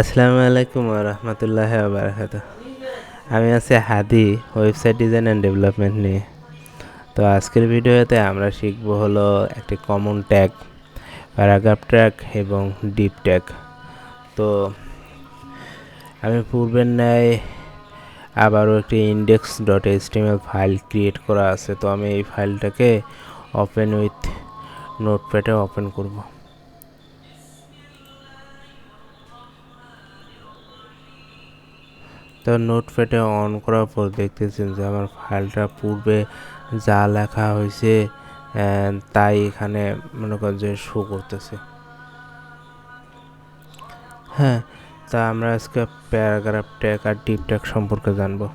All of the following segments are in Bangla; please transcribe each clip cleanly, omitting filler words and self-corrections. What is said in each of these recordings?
আসসালামু আলাইকুম ওয়া রাহমাতুল্লাহি ওয়া বারাকাতুহু। আমি আছি হাদি ওয়েবসাইট ডিজাইন অ্যান্ড ডেভেলপমেন্ট নিয়ে। তো আজকের ভিডিওতে আমরা শিখব হলো একটি কমন ট্যাগ, প্যারাগ্রাফ ট্যাগ এবং ডিপ ট্যাগ। তো আমি পূর্বের ন্যায় আবারও একটি index.html ফাইল ক্রিয়েট করা আছে। তো আমি এই ফাইলটাকে ওপেন উইথ নোটপ্যাডে ওপেন করব। তো নোটপ্যাডে অন করার পর দেখতেছেন যে আমার ফাইলটা পূর্বে যা লেখা হয়েছে তাই এখানে মনে করেন যে শো করতেছে। হ্যাঁ, তা আমরা আজকে প্যারাগ্রাফ ট্যাগ আর ডিপ ট্যাগ সম্পর্কে জানবো।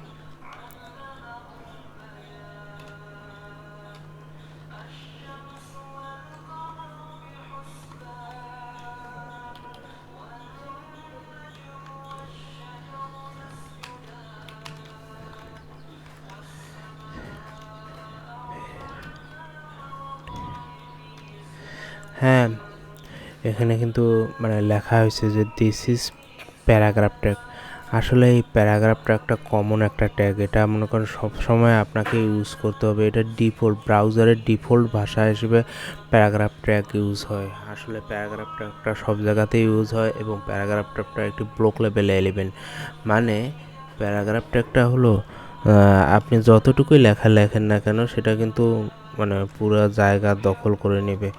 হ্যাঁ, এখানে কিন্তু মানে লেখা হয়েছে যে দিস ইজ প্যারাগ্রাফ ট্যাগ। আসলে এই প্যারাগ্রাফ ট্যাগটা কমন একটা ট্যাগ। এটা মনে করেন সবসময় আপনাকে ইউজ করতে হবে। এটা ডিফল্ট ব্রাউজারের ডিফল্ট ভাষা হিসেবে প্যারাগ্রাফ ট্যাগ ইউজ হয়। আসলে প্যারাগ্রাফ ট্যাগটা সব জায়গাতেই ইউজ হয় এবং প্যারাগ্রাফ ট্যাগটা একটি ব্লক লেভেলে এলিমেন্ট। মানে প্যারাগ্রাফ ট্যাগটা হলো আপনি যতটুকুই লেখা লেখেন না কেন সেটা কিন্তু মানে পুরো জায়গা দখল করে নেবে।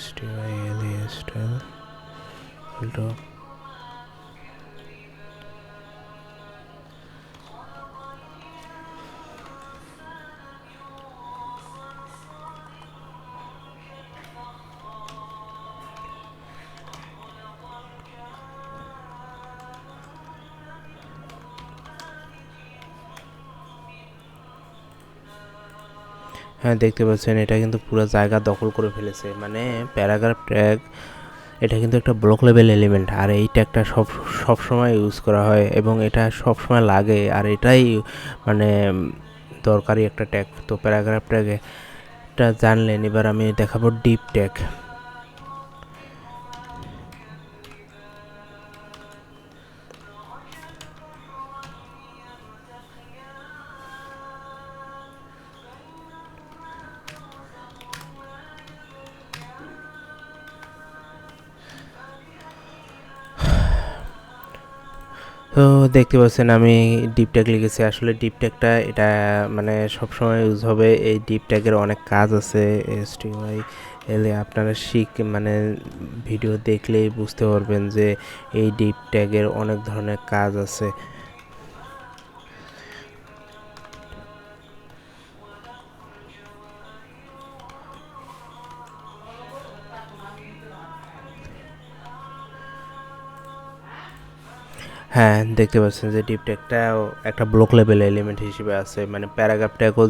style হ্যাঁ, দেখতে পাচ্ছেন এটা কিন্তু পুরো জায়গা দখল করে ফেলেছে। মানে প্যারাগ্রাফ ট্যাগ এটা কিন্তু একটা ব্লক লেভেল এলিমেন্ট, আর এই ট্যাগটা সব সময় ইউজ করা হয় এবং এটা সব সময় লাগে, আর এটাই মানে দরকারি একটা ট্যাগ। তো প্যারাগ্রাফ ট্যাগটা জানলেন, এবার আমি দেখাবো ডিপ ট্যাগ। তো দেখতে পাচ্ছেন আমি ডিপ ট্যাগ লিখেছি। আসলে ডিপ ট্যাগটা এটা মানে সবসময় ইউজ হবে। এই ডিপ ট্যাগের অনেক কাজ আছে। এসটিআই এলে আপনারা মানে ভিডিও দেখলেই বুঝতে পারবেন যে এই ডিপ ট্যাগের অনেক ধরনের কাজ আছে। হ্যাঁ, দেখতে পাচ্ছেন যে ডিপ ট্যাগটাও একটা ব্লক লেভেল এলিমেন্ট হিসেবে আছে। মানে প্যারাগ্রাফ ট্যাগও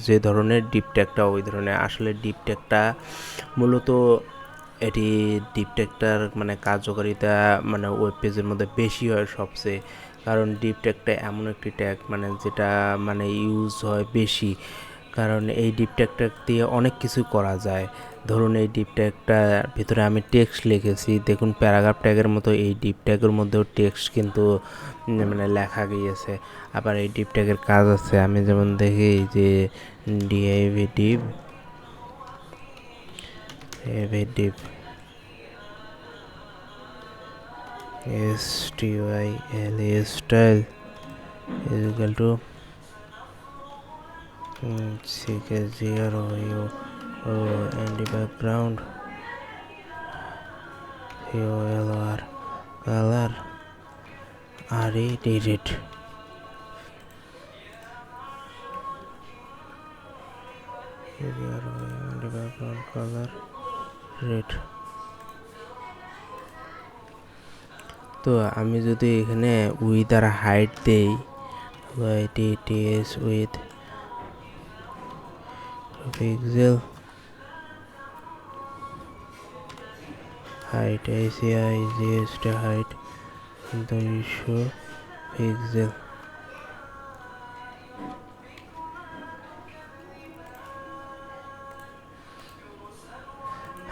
যে ধরনের ডিপ ট্যাগটাও ওই ধরনের। আসলে ডিপ ট্যাগটা মূলত এটি ডিপ ট্যাগটার মানে কার্যকারিতা মানে ওয়েব পেজের মধ্যে বেশি হয় সবচেয়ে। কারণ ডিপ ট্যাগটা এমন একটি ট্যাগ মানে যেটা মানে ইউজ হয় বেশি। কারণ এই ডিপ ট্যাগটা দিয়ে অনেক কিছু করা যায়। ধরুন এই ডিপ ট্যাগটার ভিতরে আমি টেক্সট লিখেছি, দেখুন প্যারাগ্রাফ ট্যাগের মতো এই ডিপ ট্যাগের মধ্যেও টেক্সট কিন্তু মানে লেখা গিয়েছে। আবার এই ডিপ ট্যাগের কাজ আছে, আমি যেমন দেখি যে DIV deep deep style style is equal to ck0 and the background color color did and the background color red। তো আমি যদি এখানে উইথ আর হাইট দেই, its with pixel height ACI height 200 pixel.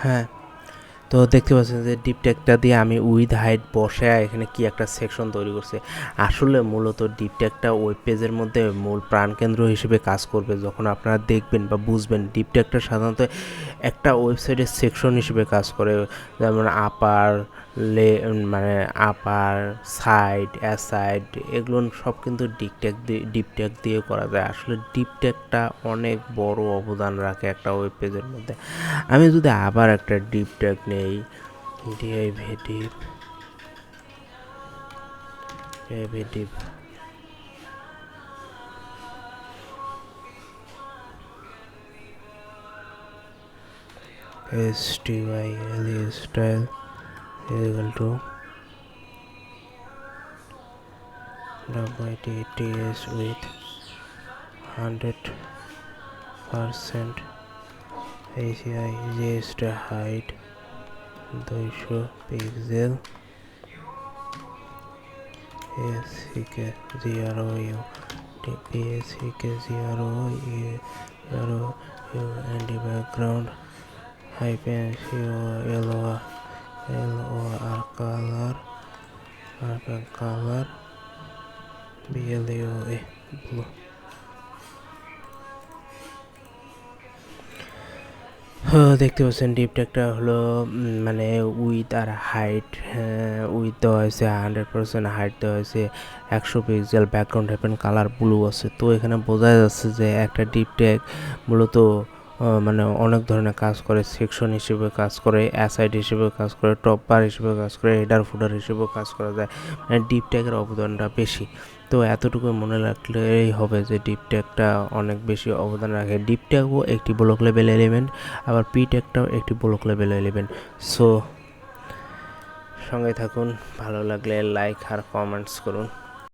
হ্যাঁ, তো দেখতে পাচ্ছেন যে ডিপ ট্যাগটা দিয়ে আমি উইথ হাইট বসে এখানে কি একটা সেকশন তৈরি করছে। আসলে মূলত ডিপ ট্যাগটা ওয়েব পেজের মধ্যে মূল প্রাণকেন্দ্র হিসেবে কাজ করবে। যখন আপনারা দেখবেন বা বুঝবেন ডিপ ট্যাগটা সাধারণত একটা ওয়েবসাইটের সেকশন হিসেবে কাজ করে, যেমন আপার মানে আপার সাইড অ্যাসাইড এগুলো সব কিন্তু ডিপ ট্যাগ দিয়ে করা যায়। আসলে ডিপ ট্যাগটা অনেক বড় অবদান রাখে একটা ওয়েব পেজের মধ্যে। আমি যদি আবার একটা ডিপ ট্যাগ নেই, Depp style style equal to WTS with 100% ACI just height 200 pixel SCK 0 PSCK 0 and the background hyphen LOR color BLUA blue। দেখতে পাচ্ছেন ডিপ ট্যাগটা হলো মানে উইথ আর হাইট, উইথ দেওয়া হয়েছে 100%, হাইট দেওয়া হয়েছে 100 pixel, background happen colour blue আছে। তো এখানে বোঝা যাচ্ছে যে একটা ডিপ ট্যাগ মূলত মানে অনেক ধরনের কাজ করে, সেকশন হিসেবে কাজ করে, অ্যাসাইড হিসেবে কাজ করে, টপ বার হিসেবে কাজ করে, হেডার ফুডার হিসেবেও কাজ করা যায়। মানে ডিপ ট্যাগের অবদানটা বেশি। তো এতটুকু মনে রাখলেই হবে যে ডিপ ট্যাগটা অনেক বেশি অবদান রাখে। ডিপ ট্যাগও একটি ব্লক লেভেল এলিমেন্ট, আবার পি ট্যাগটাও একটি ব্লক লেভেল এলিমেন্ট। সো সঙ্গে থাকুন, ভালো লাগলে লাইক আর কমেন্টস করুন।